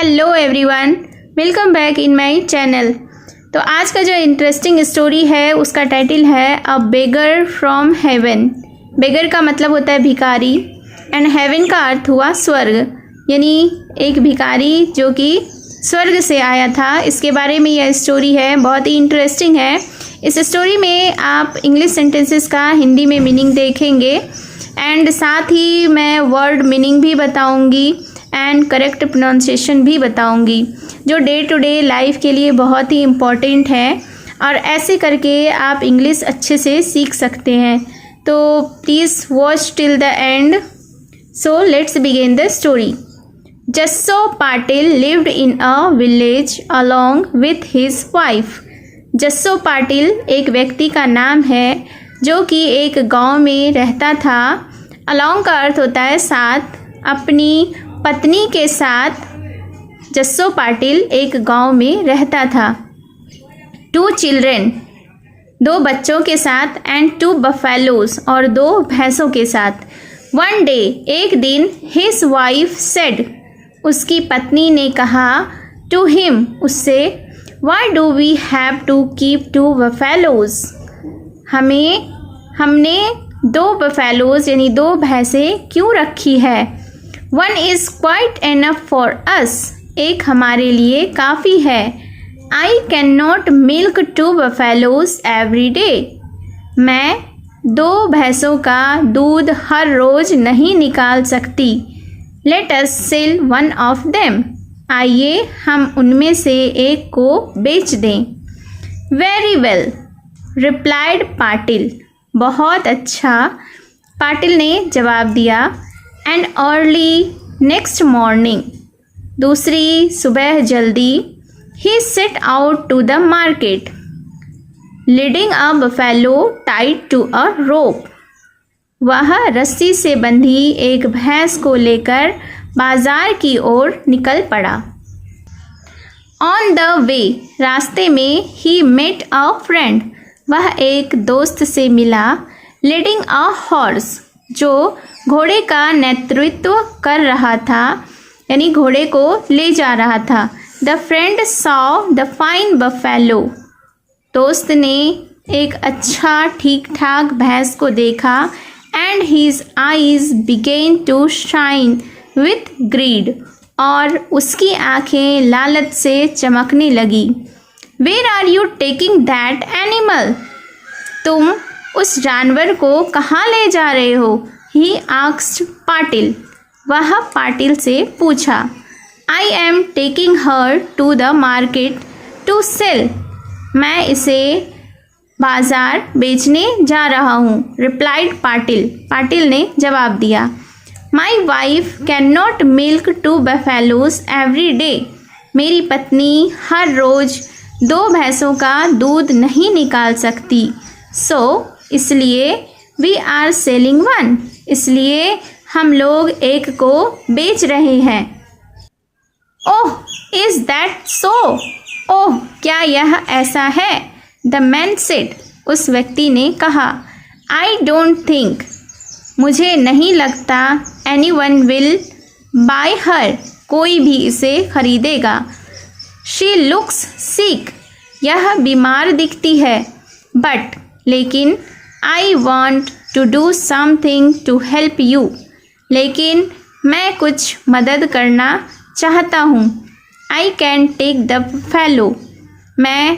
Hello everyone, welcome back in my channel. तो आज का जो इंटरेस्टिंग स्टोरी है उसका टाइटल है अ बेगर फ्रॉम हेवन। बेगर का मतलब होता है भिखारी एंड हेवन का अर्थ हुआ स्वर्ग, यानी एक भिखारी जो कि स्वर्ग से आया था। इसके बारे में यह स्टोरी है, बहुत ही इंटरेस्टिंग है। इस स्टोरी में आप इंग्लिश सेंटेंसेस का हिंदी में मीनिंग देखेंगे एंड साथ ही मैं वर्ड मीनिंग भी बताऊंगी एंड करेक्ट प्रोनाउंसिएशन भी बताऊंगी, जो डे टू डे लाइफ के लिए बहुत ही इम्पॉर्टेंट है और ऐसे करके आप इंग्लिश अच्छे से सीख सकते हैं। तो please watch till the end. So let's begin the story. Jasso Patil lived in a village along with his wife. Jasso Patil एक व्यक्ति का नाम है जो कि एक गांव में रहता था। अलॉन्ग का अर्थ होता है साथ। अपनी पत्नी के साथ जस्सो पाटिल एक गांव में रहता था। 2 चिल्ड्रेन, 2 बच्चों के साथ एंड 2 बफेलोज और 2 भैंसों के साथ। वन डे, एक दिन, हिज वाइफ सेड, उसकी पत्नी ने कहा, टू हिम, उससे, why do we have to keep 2 buffaloes, हमने 2 बफेलोज यानी 2 भैंसें क्यों रखी है। One is quite enough for us, एक हमारे लिए काफ़ी है। I can not milk 2 buffaloes every day, मैं 2 भैंसों का दूध हर रोज़ नहीं निकाल सकती। Let us sell one of them, आइए हम उनमें से एक को बेच दें। वेरी वेल, रिप्लाइड पाटिल, बहुत अच्छा, पाटिल ने जवाब दिया। एंड अर्ली नेक्स्ट मॉर्निंग, दूसरी सुबह जल्दी, he set out to the market leading a buffalo tied to a rope, वह रस्सी से बंधी एक भैंस को लेकर बाजार की ओर निकल पड़ा। ऑन द वे, रास्ते में, ही मेट अ फ्रेंड, वह एक दोस्त से मिला। लीडिंग अ हॉर्स, जो घोड़े का नेतृत्व कर रहा था, यानी घोड़े को ले जा रहा था। The friend saw the fine buffalo, दोस्त ने एक अच्छा ठीक ठाक भैंस को देखा। And his eyes began to shine with greed, और उसकी आंखें लालच से चमकने लगी। Where are you taking that animal, तुम उस जानवर को कहाँ ले जा रहे हो। ही आस्क्ड पाटिल, वह पाटिल से पूछा। I am taking her to the market to sell, मैं इसे बाजार बेचने जा रहा हूँ। रिप्लाइड पाटिल, पाटिल ने जवाब दिया। My wife can not milk 2 buffaloes every day, मेरी पत्नी हर रोज़ 2 भैंसों का दूध नहीं निकाल सकती। सो इसलिए वी आर सेलिंग वन, इसलिए हम लोग एक को बेच रहे हैं। ओह, इज दैट सो, ओह क्या यह ऐसा है। द मैन सेड, उस व्यक्ति ने कहा। आई डोंट थिंक, मुझे नहीं लगता, एनी वन विल बाय हर, कोई भी इसे खरीदेगा। शी लुक्स सिक, यह बीमार दिखती है। बट, लेकिन, I want to do something to help you, लेकिन मैं कुछ मदद करना चाहता हूँ। I can take the buffalo, मैं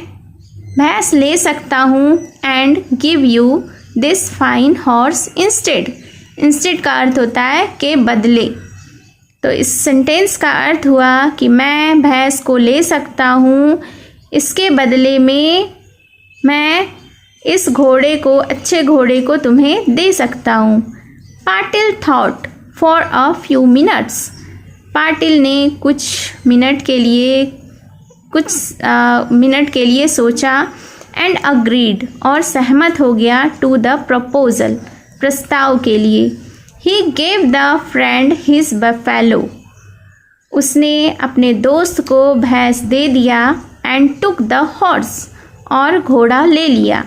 भैंस ले सकता हूँ। And give you this fine horse instead, instead का अर्थ होता है के बदले। तो इस सेंटेंस का अर्थ हुआ कि मैं भैंस को ले सकता हूँ, इसके बदले में मैं इस घोड़े को, अच्छे घोड़े को तुम्हें दे सकता हूँ। Patil thought for a few minutes, Patil ने कुछ मिनट के लिए सोचा। एंड अग्रीड, और सहमत हो गया। टू द प्रपोजल, प्रस्ताव के लिए। He gave the friend his buffalo, उसने अपने दोस्त को भैंस दे दिया। एंड टुक द हॉर्स, और घोड़ा ले लिया।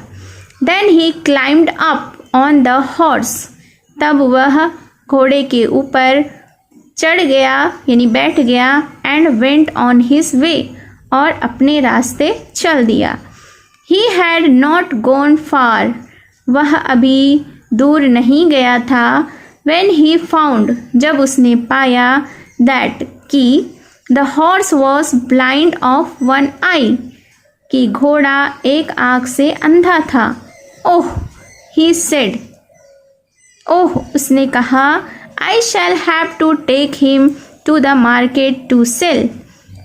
Then he climbed up on the horse, तब वह घोड़े के ऊपर चढ़ गया यानी बैठ गया and went on his way और अपने रास्ते चल दिया। He had not gone far वह अभी दूर नहीं गया था। व्हेन ही फाउंड जब उसने पाया दैट कि the horse was blind of one eye कि घोड़ा एक आँख से अंधा था। ओह ही सेड ओह उसने कहा I shall have to take him to the market to sell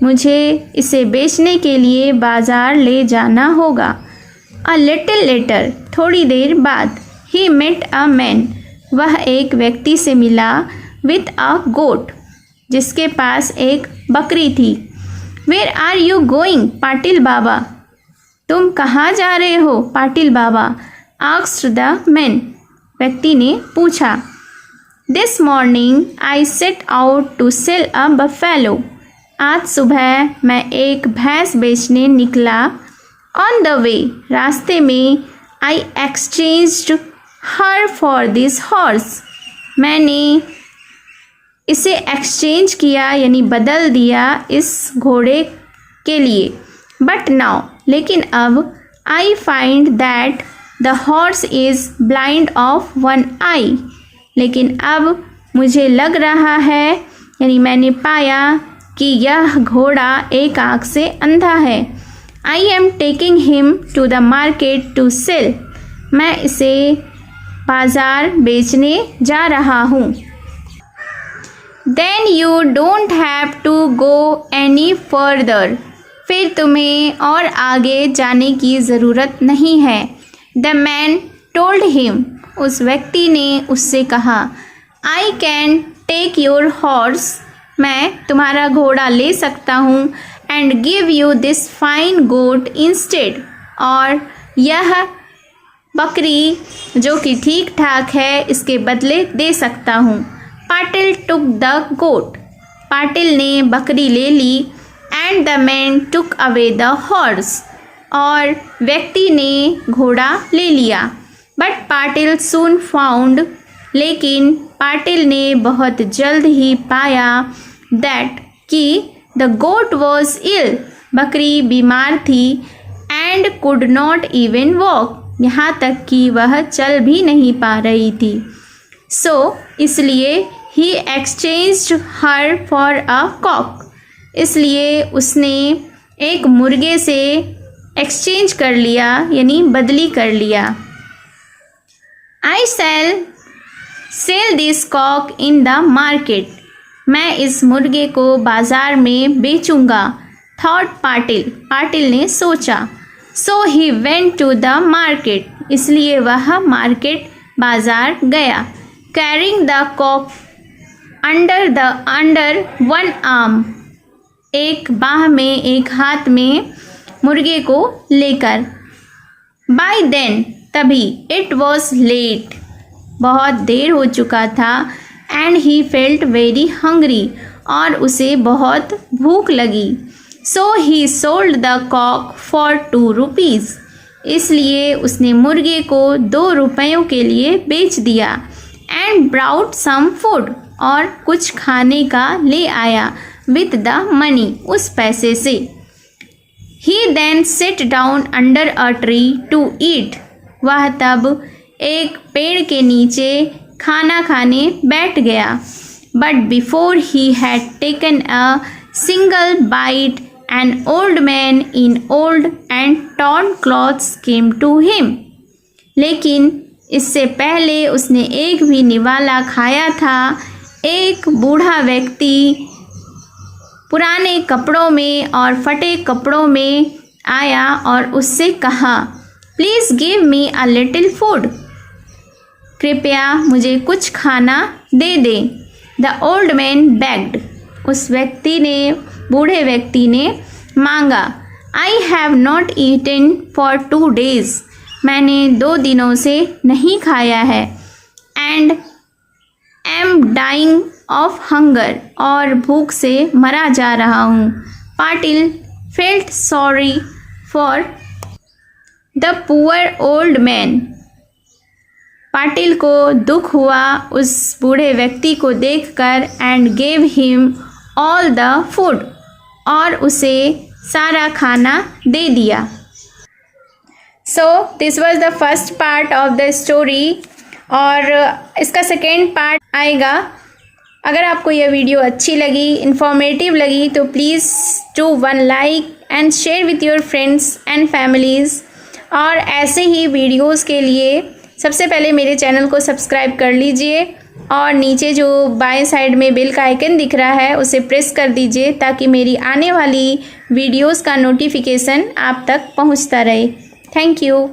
मुझे इसे बेचने के लिए बाज़ार ले जाना होगा। अ लिटिल लेटर थोड़ी देर बाद ही मेट अ मैन वह एक व्यक्ति से मिला विथ अ गोट जिसके पास एक बकरी थी। Where are you going Patil Baba तुम कहाँ जा रहे हो Patil Baba asked the man व्यक्ति ने पूछा। This morning I set out to sell a buffalo आज सुबह मैं एक भैंस बेचने निकला। ऑन द वे रास्ते में I exchanged her for this horse मैंने इसे एक्सचेंज किया यानी बदल दिया इस घोड़े के लिए। बट नाउ लेकिन अब I find that the horse is blind of one eye लेकिन अब मुझे लग रहा है यानी मैंने पाया कि यह घोड़ा एक आँख से अंधा है। I am taking him to the market to sell मैं इसे बाज़ार बेचने जा रहा हूँ। Then you don't have to go any further फिर तुम्हें और आगे जाने की ज़रूरत नहीं है। द मैन टोल्ड हिम उस व्यक्ति ने उससे कहा I can take your horse मैं तुम्हारा घोड़ा ले सकता हूँ and give you this fine goat instead और यह बकरी जो कि ठीक ठाक है इसके बदले दे सकता हूँ। Patil took the goat Patil ने बकरी ले ली and the man took away the horse और व्यक्ति ने घोड़ा ले लिया। बट पाटिल सून फाउंड लेकिन पाटिल ने बहुत जल्द ही पाया दैट कि द गोट वॉज इल बकरी बीमार थी and could not even walk यहाँ तक कि वह चल भी नहीं पा रही थी। सो इसलिए he exchanged her for a cock इसलिए उसने एक मुर्गे से एक्सचेंज कर लिया यानी बदली कर लिया। I shall sell this cock in the market मैं इस मुर्गे को बाज़ार में बेचूंगा। थॉट पाटिल ने सोचा। So he went to the market इसलिए वह मार्केट बाज़ार गया। Carrying the cock under one arm एक बाह में एक हाथ में मुर्गे को लेकर। बाय देन तभी इट वॉज लेट बहुत देर हो चुका था and he felt very hungry और उसे बहुत भूख लगी। So he sold the cock for 2 rupees इसलिए उसने मुर्गे को 2 रुपयों के लिए बेच दिया। एंड ब्राउट सम फूड और कुछ खाने का ले आया विद द मनी उस पैसे से। He then sit down under a tree to eat वह तब एक पेड़ के नीचे खाना खाने बैठ गया। But before he had taken a single bite an old man in old and torn clothes came to him लेकिन इससे पहले उसने एक भी निवाला खाया था एक बूढ़ा व्यक्ति पुराने कपड़ों में और फटे कपड़ों में आया और उससे कहा please give me a little food कृपया मुझे कुछ खाना दे दें। द ओल्ड मैन बेग्ड उस व्यक्ति ने बूढ़े व्यक्ति ने मांगा। I have not eaten for 2 days मैंने 2 दिनों से नहीं खाया है। And am dying of hunger और भूख से मरा जा रहा हूँ। Patil felt sorry for the poor old man Patil को दुख हुआ उस बूढ़े व्यक्ति को देखकर and gave him all the food, और उसे सारा खाना दे दिया। So this was the first part of the story, और इसका सेकेंड पार्ट आएगा। अगर आपको यह वीडियो अच्छी लगी, इन्फॉर्मेटिव लगी, तो please do one like and share with your friends and families. और ऐसे ही वीडियोस के लिए सबसे पहले मेरे चैनल को सब्सक्राइब कर लीजिए, और नीचे जो बाएं साइड में बेल का आइकन दिख रहा है उसे प्रेस कर दीजिए, ताकि मेरी आने वाली वीडियोस का नोटिफिकेशन आप तक पहुंचता रहे। Thank you.